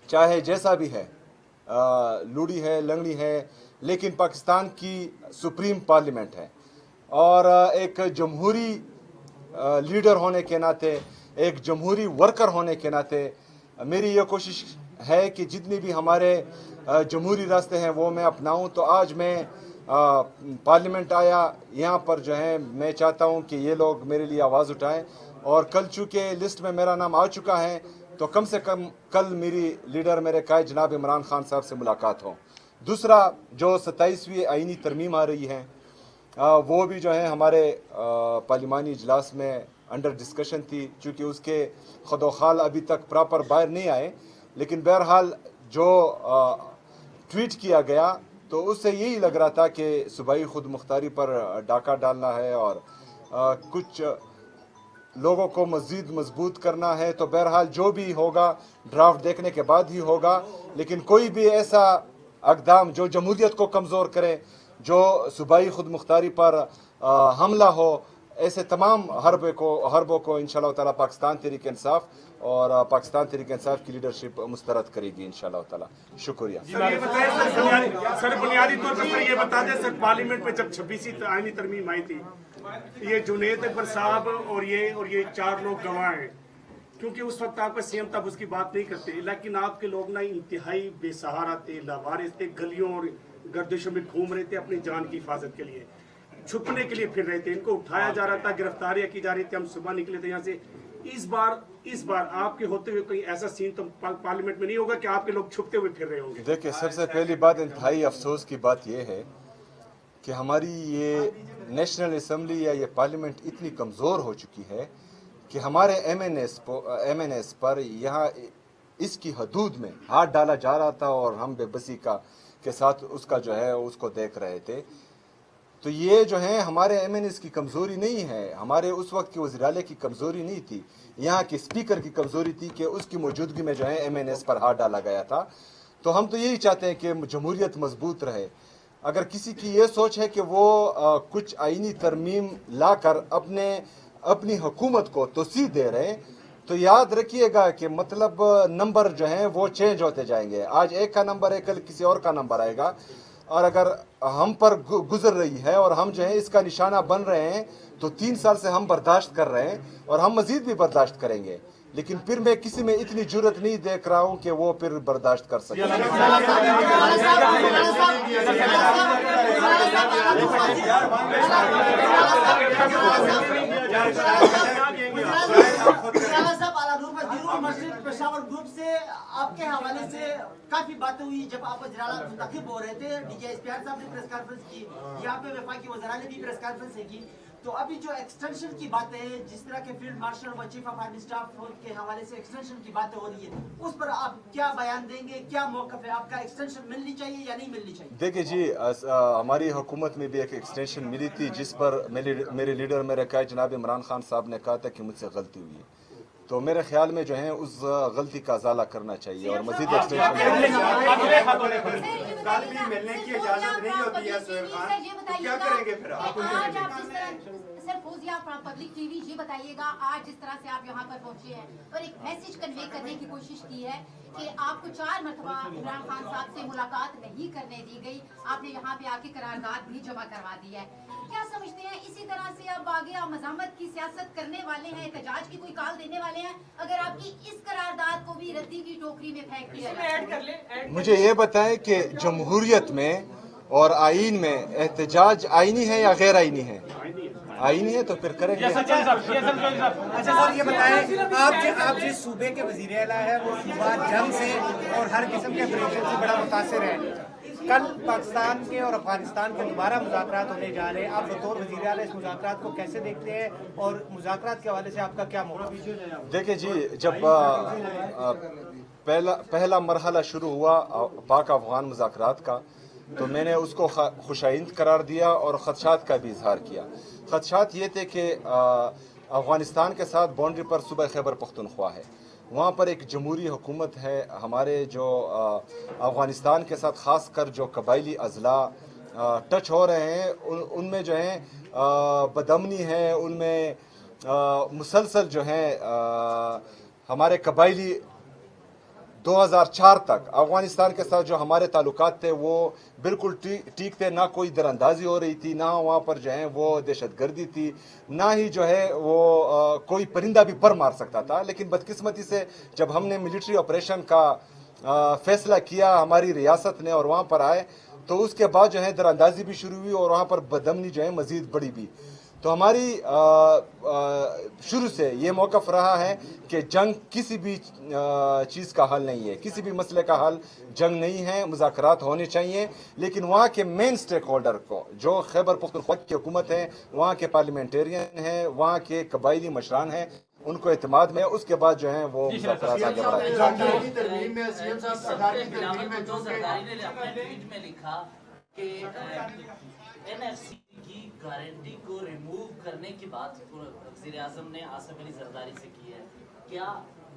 چاہے جیسا بھی ہے، لوڑی ہے، لنگڑی ہے، لیکن پاکستان کی سپریم پارلیمنٹ ہے، اور ایک جمہوری لیڈر ہونے کے ناطے، ایک جمہوری ورکر ہونے کے ناطے میری یہ کوشش ہے کہ جتنی بھی ہمارے جمہوری راستے ہیں وہ میں اپناؤں۔ تو آج میں پارلیمنٹ آیا، یہاں پر جو ہے میں چاہتا ہوں کہ یہ لوگ میرے لیے آواز اٹھائیں، اور کل چونکہ لسٹ میں میرا نام آ چکا ہے تو کم سے کم کل میری لیڈر میرے قائد جناب عمران خان صاحب سے ملاقات ہو۔ دوسرا، جو 27ویں آئینی ترمیم آ رہی ہے وہ بھی جو ہے ہمارے پارلیمانی اجلاس میں انڈر ڈسکشن تھی، چونکہ اس کے خد و خال ابھی تک پراپر باہر نہیں آئے، لیکن بہرحال جو ٹویٹ کیا گیا تو اس سے یہی لگ رہا تھا کہ صوبائی خود مختاری پر ڈاکہ ڈالنا ہے اور کچھ لوگوں کو مزید مضبوط کرنا ہے۔ تو بہرحال جو بھی ہوگا ڈرافٹ دیکھنے کے بعد ہی ہوگا، لیکن کوئی بھی ایسا اقدام جو جمہوریت کو کمزور کرے، جو صوبائی خود مختاری پر حملہ ہو، ایسے تمام حربوں کو انشاءاللہ تعالیٰ پاکستان تحریک انصاف اور پاکستان تحریک انصاف کی لیڈرشپ مسترد کرے گی انشاءاللہ تعالیٰ۔ شکریہ۔ سر بنیادی طور پر سر یہ بتا دیں، سر پارلیمنٹ میں جب 26ویں آئینی ترمیم آئی تھی، یہ جنید اکبر صاحب اور یہ 4 لوگ گواہ ہیں، کیونکہ اس وقت آپ کا سی ایم تب اس کی بات نہیں کرتے، لیکن آپ کے لوگ نا انتہائی بے سہارا تھے، لاوارث تھے، گلیوں اور گردشوں میں گھوم رہے تھے اپنی جان کی حفاظت کے لیے، چھپنے کے لیے پھر رہے تھے، ان کو اٹھایا جا رہا تھا، گرفتاریاں کی جا رہی تھی، ہم صبح نکلے تھے یہاں سے۔ اس بار آپ کے ہوتے ہوئے کوئی ایسا سین تو پارلیمنٹ میں نہیں ہوگا کہ آپ کے لوگ چھپتے ہوئے پھر رہے ہوں گے؟ دیکھیں، سب سے پہلی بات انتہائی افسوس کی بات یہ ہے کہ ہماری یہ نیشنل اسمبلی یا یہ پارلیمنٹ اتنی کمزور ہو چکی ہے کہ ہمارے ایم این ایس پر یہاں اس کی حدود میں ہاتھ ڈالا جا رہا تھا، اور ہم بے بسی کے ساتھ اس کا جو ہے اس کو دیکھ رہے تھے۔ تو یہ جو ہے ہمارے ایم این ایس کی کمزوری نہیں ہے، ہمارے اس وقت کے وزیر اعلیٰ کی کمزوری نہیں تھی، یہاں کے اسپیکر کی کمزوری تھی کہ اس کی موجودگی میں جو ہے ایم این ایس پر ہاتھ ڈالا گیا تھا۔ تو ہم تو یہی چاہتے ہیں کہ جمہوریت مضبوط رہے۔ اگر کسی کی یہ سوچ ہے کہ وہ کچھ آئینی ترمیم لا کر اپنی حکومت کو توسیع دے رہے ہیں، تو یاد رکھیے گا کہ مطلب نمبر جو ہیں وہ چینج ہوتے جائیں گے، آج ایک کا نمبر ہے، کل کسی اور کا نمبر آئے گا، اور اگر ہم پر گزر رہی ہے اور ہم جو ہے اس کا نشانہ بن رہے ہیں تو 3 سال سے ہم برداشت کر رہے ہیں اور ہم مزید بھی برداشت کریں گے، لیکن پھر میں کسی میں اتنی جرت نہیں دیکھ رہا ہوں کہ وہ پھر برداشت کر سکے۔ پشاور گروپ سے آپ کے حوالے سے کافی باتیں ہوئی جب آپ وزراعلیٰ منتخب ہو رہے تھے، ڈی جے اسپیار صاحب نے پریس کانفرنس کی، یہاں پہ وفاقی وزراء نے بھی پریس کانفرنس کی، تو ابھی جو ایکسٹینشن کی باتیں ہیں، جس طرح کے فیلڈ مارشل و چیف آف آرمی اسٹاف کے حوالے سے ایکسٹینشن کی باتیں ہو رہی ہے، اس پر آپ کیا بیان دیں گے؟ کیا موقف ہے آپ کا؟ ایکسٹینشن ملنی چاہیے یا نہیں ملنی چاہیے؟ دیکھیں جی، ہماری حکومت میں بھی ایک ایکسٹینشن ملی تھی جس پر میرے لیڈر میرے قائد جناب عمران خان صاحب نے کہا تھا کہ مجھ سے غلطی ہوئی ہے، تو میرے خیال میں جو ہے اس غلطی کا ازالہ کرنا چاہیے اور مزید ایکسٹینشن ملنے کی اجازت نہیں ہوتی ہے سہیل خان، کیا کریں گے پھر آپ؟ سر فوزیہ پبلک ٹی وی، یہ بتائیے گا آج جس طرح سے آپ یہاں پر پہنچے ہیں اور ایک میسج کنوے کرنے کی کوشش کی ہے کہ آپ کو 4 مرتبہ عمران خان صاحب سے ملاقات نہیں کرنے دی گئی، آپ نے یہاں پہ آ کے قرارداد بھی جمع کروا دی ہے، کیا سمجھتے ہیں اسی طرح سے اب آگے آپ مزاحمت کی سیاست کرنے والے ہیں، احتجاج کی کوئی کال دینے والے ہیں اگر آپ کی اس قرارداد کو بھی ردی کی ٹوکری میں پھینک دیا جائے؟ مجھے یہ بتائیں کہ جمہوریت میں اور آئین میں احتجاج آئینی ہے یا غیر آئینی ہے؟ آئینی ہے تو پھر کریں گے۔ اچھا سر، یہ بتائیں آپ جس صوبے کے وزیر اعلیٰ ہیں وہ صوبہ جنگ سے اور ہر قسم کے پریشر سے بڑا متاثر ہے، کل پاکستان کے اور افغانستان کے دوبارہ مذاکرات ہونے جا رہے ہیں، آپ بطور وزیر اعلیٰ اس مذاکرات کو کیسے دیکھتے ہیں اور مذاکرات کے حوالے سے آپ کا کیا موقف ہے؟ دیکھیں جی، جب پہلا مرحلہ شروع ہوا پاک افغان مذاکرات کا تو میں نے اس کو خوش آئند قرار دیا اور خدشات کا بھی اظہار کیا۔ خدشات یہ تھے کہ افغانستان کے ساتھ باؤنڈری پر صوبہ خیبر پختونخوا ہے، وہاں پر ایک جمہوری حکومت ہے، ہمارے جو افغانستان کے ساتھ خاص کر جو قبائلی اضلاع ٹچ ہو رہے ہیں ان میں جو ہے بدامنی ہے، ان میں مسلسل جو ہے ہمارے قبائلی 2004 तक अफगानिस्तान के साथ जो हमारे ताल्लुकात थे वो बिल्कुल ठीक थे, ना कोई दरअंदाजी हो रही थी, ना वहाँ पर जो है वो दहशतगर्दी थी, ना ही जो है वो कोई परिंदा भी पर मार सकता था। लेकिन बदकिस्मती से जब हमने मिलिट्री ऑपरेशन का फैसला किया हमारी रियासत ने और वहाँ पर आए, तो उसके बाद जो है दरअंदाजी भी शुरू हुई और वहाँ पर बदअमनी जो है मज़ीद बढ़ी भी। तो हमारी शुरू से ये मौक़िफ़ रहा है कि जंग किसी भी चीज़ का हल नहीं है, किसी भी मसले का हल जंग नहीं है, मुज़ाकरात होने चाहिए। लेकिन वहाँ के मेन स्टेक होल्डर को जो खैबर पख्तूनख्वा की हुकूमत है, वहाँ के पार्लियामेंटेरियन हैं, वहाँ के कबायली मशरान हैं, उनको एतमाद में उसके बाद जो है वो मुज़ाकरात आगे बढ़ाएंगे। एनएफसी की गारंटी को रिमूव करने की बात वज़ीर आज़म ने आसिफ अली जरदारी से की है। क्या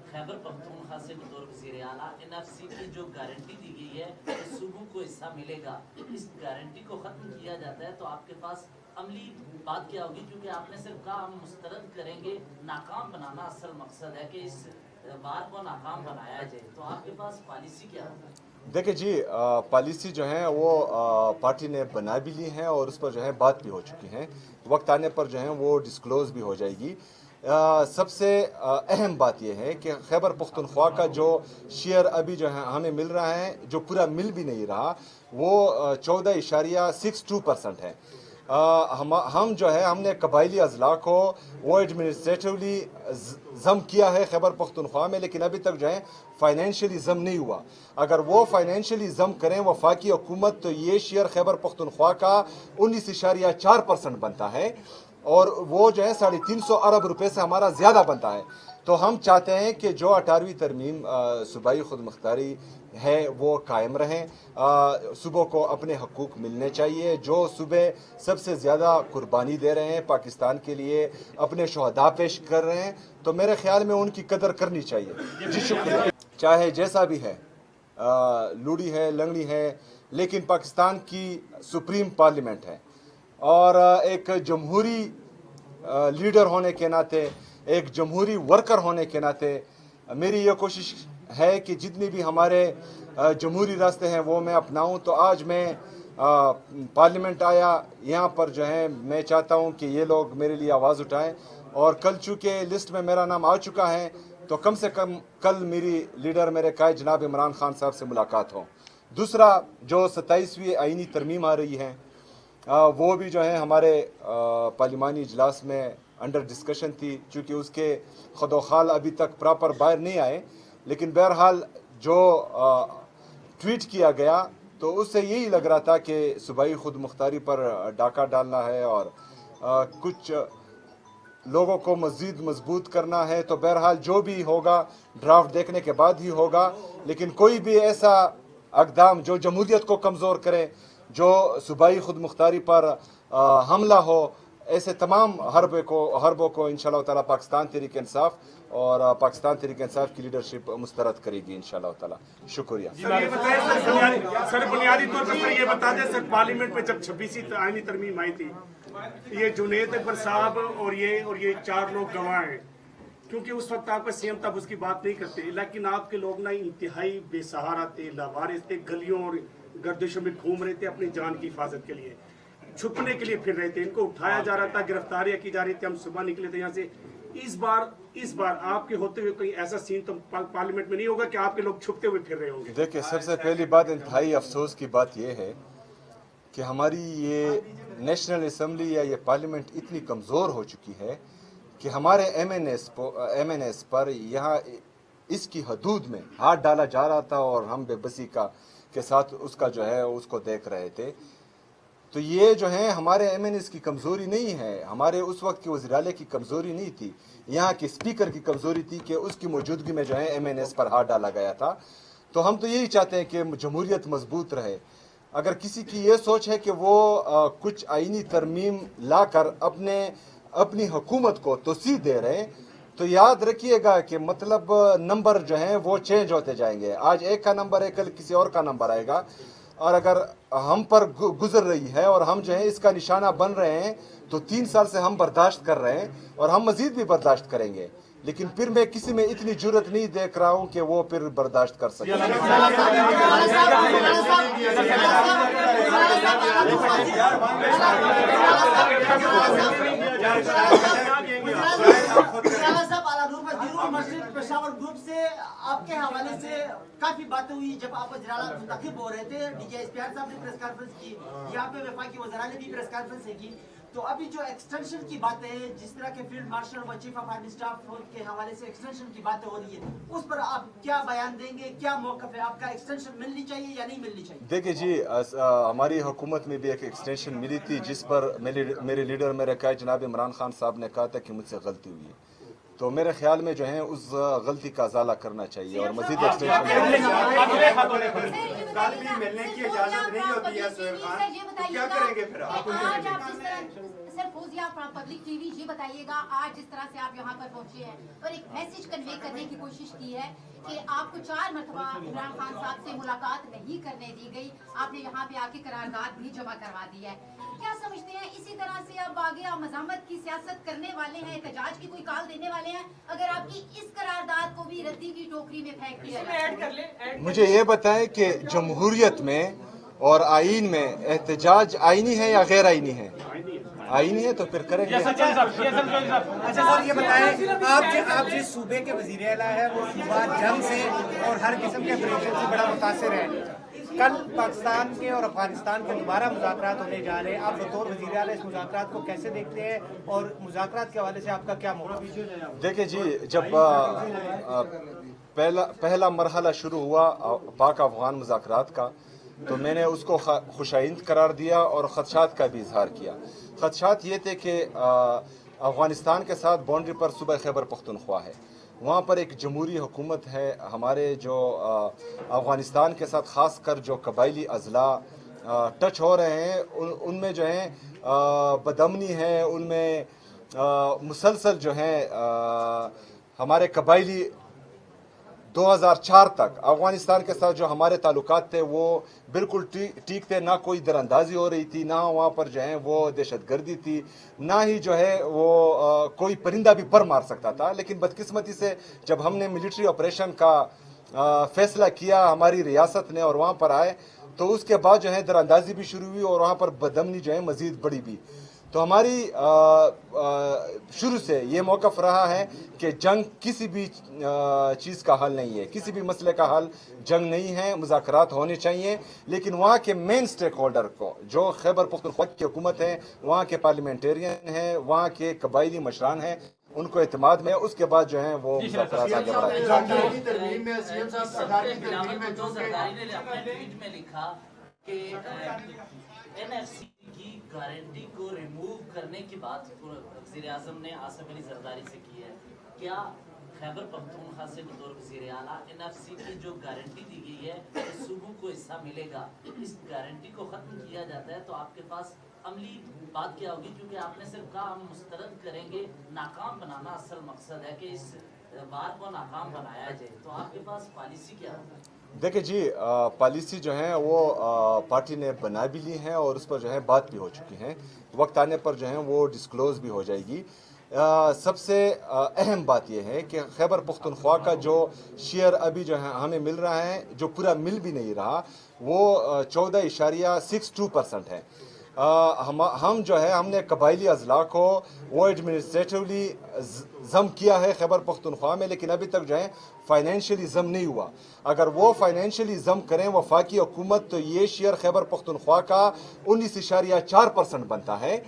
खैबर पख्तूनख्वा से बतौर वज़ीर आला एनएफसी की जो गारंटी दी गई है कि सूबों को हिस्सा मिलेगा, इस गारंटी को ख़त्म किया जाता है तो आपके पास अमली बात क्या होगी? क्योंकि आपने सिर्फ कहा हम मुस्तरद करेंगे, नाकाम बनाना असल मकसद है कि इस बार को नाकाम बनाया जाए, तो आपके पास पॉलिसी क्या होगी? देखिए जी, पॉलिसी जो है वो पार्टी ने बना भी ली है और उस पर जो है बात भी हो चुकी है। वक्त आने पर जो है वो डिस्क्लोज़ भी हो जाएगी। सबसे अहम बात यह है कि खैबर पख्तूनख्वा का जो शेयर अभी जो है हमें मिल रहा है, जो पूरा मिल भी नहीं रहा, वो 14.62% है। हम जो है हमने कबायली अजला को वो एडमिनिस्ट्रेटिवली ज़म किया है खैबर पख्तूनख्वा में, लेकिन अभी तक जो है फाइनेंशियली ज़म नहीं हुआ। अगर वो फाइनेंशियली ज़म करें वफाकी हुकूमत, तो ये शेयर खैबर पख्तूनख्वा का 19.4% बनता है और वो जो है 350 अरब रुपए से हमारा ज़्यादा बनता है। तो हम चाहते हैं कि जो 18वीं तरमीम सूबाई खुद मुख्तारी है वो कायम रहें, सूबों को अपने हकूक़ मिलने चाहिए। जो सूबे सबसे ज़्यादा कुर्बानी दे रहे हैं पाकिस्तान के लिए, अपने शहदा पेश कर रहे हैं, तो मेरे ख़्याल में उनकी कदर करनी चाहिए। जी शुक्रिया। चाहे जैसा भी है, लूड़ी है, लंगड़ी है, लेकिन पाकिस्तान की सुप्रीम पार्लियामेंट है और एक जमहूरी लीडर होने के नाते, एक जमहूरी वर्कर होने के नाते मेरी ये कोशिश है कि जितनी भी हमारे जमहूरी रास्ते हैं वो मैं अपनाऊं। तो आज मैं पार्लियामेंट आया, यहाँ पर जो है मैं चाहता हूँ कि ये लोग मेरे लिए आवाज़ उठाएं और कल चूँकि लिस्ट में मेरा नाम आ चुका है तो कम से कम कल मेरी लीडर मेरे कायद जनाब इमरान खान साहब से मुलाकात हो। दूसरा, जो 27वीं आईनी तरमीम आ रही है वो भी जो है हमारे पार्लिमानी इजलास में अंडर डिस्कशन थी, चूँकि उसके खुदोखाल अभी तक प्रॉपर बाहर नहीं आए, लेकिन बहरहाल जो ट्वीट किया गया तो उससे यही लग रहा था कि सूबाई खुद मुख्तारी पर डाका डालना है और कुछ लोगों को मज़ीद मजबूत करना है। तो बहरहाल जो भी होगा ड्राफ्ट देखने के बाद ही होगा, लेकिन कोई भी ऐसा अक़दाम जो जमहूरियत को कमज़ोर करे, जो सूबाई खुद मुख्तारी पर हमला हो, ऐसे तमाम हरबों को इंशाअल्लाह ताला पाकिस्तान तहरीक इंसाफ और पाकिस्तान तहरीक इंसाफ की लीडरशिप मुस्तरद करेगी इंशाअल्लाह ताला। शुक्रिया। सर बुनियादी तौर पर सर ये बता दें, सर पार्लियामेंट में जब 26वीं आईनी तरमीम आई थी, ये जुनेद अकबर साहब और ये 4 लोग गवाह हैं, क्योंकि उस वक्त आपका सीएम तब उसकी बात नहीं करते, लेकिन आपके लोग ना इंतहाई बेसहारा थे, लावारिस थे, गलियों और गर्दिशों में घूम रहे थे अपनी जान की हिफाजत के लिए, छुपने के लिए फिर रहे थे, इनको उठाया जा रहा था, गिरफ्तारियां की जा रही थी, हम सुबह निकले थे यहाँ से। इस बार आपके होते हुए कोई ऐसा सीन तो पार्लियामेंट में नहीं होगा कि आपके लोग छुपते हुए फिर रहे होंगे? देखिए, सबसे पहली बात इंतहाई अफसोस की बात यह है कि हमारी ये नेशनल असम्बली या ये पार्लियामेंट इतनी कमज़ोर हो चुकी है कि हमारे MNS पर यहाँ इसकी हदूद में हाथ डाला जा रहा था और हम बेबसी के साथ उसका जो है उसको देख रहे थे। तो ये जो है हमारे MNS की कमज़ोरी नहीं है, हमारे उस वक्त के वज़ीर-ए-आला की कमज़ोरी नहीं थी, यहाँ के स्पीकर की कमज़ोरी थी कि उसकी मौजूदगी में जो है MNS पर हाथ डाला गया था। तो हम तो यही चाहते हैं कि जमहूरियत मजबूत रहे। अगर किसी की ये सोच है कि वो कुछ आईनी तरमीम लाकर अपनी हुकूमत को तोसी दे रहे हैं, तो याद रखिएगा कि मतलब नंबर जो हैं वो चेंज होते जाएंगे। आज एक का नंबर है, कल किसी और का नंबर आएगा, और अगर हम पर गुजर रही है और हम जो है इसका निशाना बन रहे हैं तो 3 साल से हम बर्दाश्त कर रहे हैं और हम मज़ीद भी बर्दाश्त करेंगे। लेकिन फिर मैं किसी में इतनी जुर्रत नहीं देख रहा हूं कि वो फिर बर्दाश्त कर सके। पेशावर ग्रुप से आपके हवाले से काफी बातें हुई जब आप वज़ीर-ए-आला मुंतखब हो रहे थे। डीजी इश्तियाक साहब ने प्रेस कॉन्फ्रेंस की, यहाँ पे वफाकी वज़ीर ने भी प्रेस कॉन्फ्रेंस की। तो अभी जो एक्सटेंशन की बातें हैं, जिस तरह के फील्ड मार्शल व चीफ ऑफ आर्मी स्टाफ के हवाले से एक्सटेंशन की बातें हो रही है, उस पर आप क्या बयान देंगे? क्या मौक़िफ़ है आपका? एक्सटेंशन मिलनी चाहिए या नहीं मिलनी चाहिए? देखिए जी, हमारी हुकूमत में भी एक एक्सटेंशन मिली थी, जिस पर मेरे लीडर मेरे कहा जनाब इमरान खान साहब ने कहा था कि मुझसे गलती हुई है। तो मेरे ख्याल में जो है उस गलती का अजाला करना चाहिए और मजीद एक्सटेंशन मिलने की इजाजत नहीं होती है। सोहेल खान क्या करेंगे फिर आप? सर फौजिया पब्लिक टीवी ये बताइएगा, आज जिस तरह से आप यहाँ पर पहुँचे हैं और एक मैसेज कन्वे करने की कोशिश की है कि आपको 4 मरतबा इमरान खान साहब से मुलाकात नहीं करने दी गई, आपने यहाँ पे आके करारदाद भी जमा करवा दी है। क्या समझते हैं इसी तरह से अब आगे आप मज़ामत की सियासत करने वाले हैं, एहतजाज की कोई काल देने वाले हैं, अगर आपकी इस करारदाद को भी रद्दी की टोकरी में फेंक दिया जाए? मुझे ये बताएं कि जमहूरियत में और आइन में एहतजाज आइनी है या गैर आइनी है? आइनी है तो फिर करेंगे। अच्छा सर ये बताएं, आप जिस सूबे के वज़ीर आला है वो सूबा जंग से और हर किस्म के ऑपरेशन से बड़ा मुतासिर है। कल पाकिस्तान के और अफगानिस्तान के दोबारा मुज़ाकरात होने जा रहे हैं, आप बतौर वज़ीर आला इस मुज़ाकरात को कैसे देखते हैं और मुज़ाकरात के हवाले से आपका क्या मौक़िफ़ है? देखिए जी, जब पहला मरहला शुरू हुआ पाक अफगान मुज़ाकरात का, तो मैंने उसको खुशाइंद करार दिया और ख़दशात का भी इजहार किया। ख़दशात ये थे कि अफ़गानिस्तान के साथ बाउंड्री पर सूबा खैबर पख्तूनख्वा है, वहाँ पर एक जमहूरी हुकूमत है। हमारे जो अफ़गानिस्तान के साथ ख़ास कर जो कबायली अज़ला टच हो रहे हैं, उनमें जो है बदअमनी है, उनमें मुसलसल जो है हमारे कबायली 2004 तक अफ़गानिस्तान के साथ जो हमारे ताल्लुकात थे वो बिल्कुल ठीक थे, ना कोई दरअंदाजी हो रही थी, ना वहाँ पर जो है वो दहशतगर्दी थी, ना ही जो है वो कोई परिंदा भी पर मार सकता था। लेकिन बदकिस्मती से जब हमने मिलिट्री ऑपरेशन का फैसला किया हमारी रियासत ने और वहाँ पर आए, तो उसके बाद जो है दरअंदाजी भी शुरू हुई और वहाँ पर बदअमनी जो है मज़ीद बढ़ी भी। तो हमारी शुरू से ये मौक़िफ़ रहा है कि जंग किसी भी चीज़ का हल नहीं है, किसी भी मसले का हल जंग नहीं है। मुज़ाकरात होने चाहिए, लेकिन वहाँ के मेन स्टेक होल्डर को, जो खैबर पख्तूनख्वा की हुकूमत है, वहाँ के पार्लियामेंटेरियन हैं, वहाँ के कबायली मशरान हैं, उनको एतमाद में उसके बाद जो है वो मुज़ाकरात आगे बढ़ाएं। की गारंटी को रिमूव करने की बात वज़ीर-ए-आज़म ने आसिफ अली ज़रदारी से की है। क्या खैबर पख्तूनख्वा से बतौर वज़ीर-ए-आला एनएफसी की जो गारंटी दी गई है कि सूबों को हिस्सा मिलेगा, इस गारंटी को ख़त्म किया जाता है तो आपके पास अमली बात क्या होगी? क्योंकि आपने सिर्फ कहा हम मुस्तरद करेंगे, नाकाम बनाना असल मकसद है कि इस बार को नाकाम बनाया जाए, तो आपके पास पॉलिसी क्या होगी? देखिए जी, पॉलिसी जो है वो पार्टी ने बना भी ली है और उस पर जो है बात भी हो चुकी है। वक्त आने पर जो है वो डिस्क्लोज भी हो जाएगी। सबसे अहम बात यह है कि खैबर पख्तूनख्वा का जो शेयर अभी जो है हमें मिल रहा है, जो पूरा मिल भी नहीं रहा, वो 14.62% है। हम जो है हमने कबायली अजला को वो एडमिनिस्ट्रेटिवली जम किया है खैबर पख्तूनख्वा में, लेकिन अभी तक जो है फाइनेंशियली जम नहीं हुआ। अगर वो फाइनेंशियली जम करें वफाकी हुकूमत, तो ये शेयर खैबर पख्तूनख्वा का 19.4% बनता है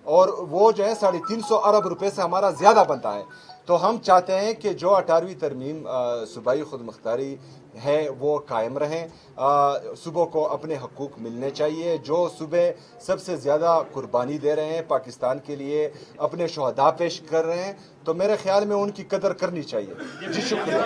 और वो जो है 350 अरब रुपए से हमारा ज़्यादा बनता है। तो हम चाहते हैं कि जो 18वीं तरमीम सूबाई खुद मुख्तारी है वो कायम रहें, सूबों को अपने हकूक़ मिलने चाहिए। जो सूबे सबसे ज़्यादा कुर्बानी दे रहे हैं पाकिस्तान के लिए, अपने शहदा पेश कर रहे हैं, तो मेरे ख्याल में उनकी कदर करनी चाहिए। जी शुक्रिया।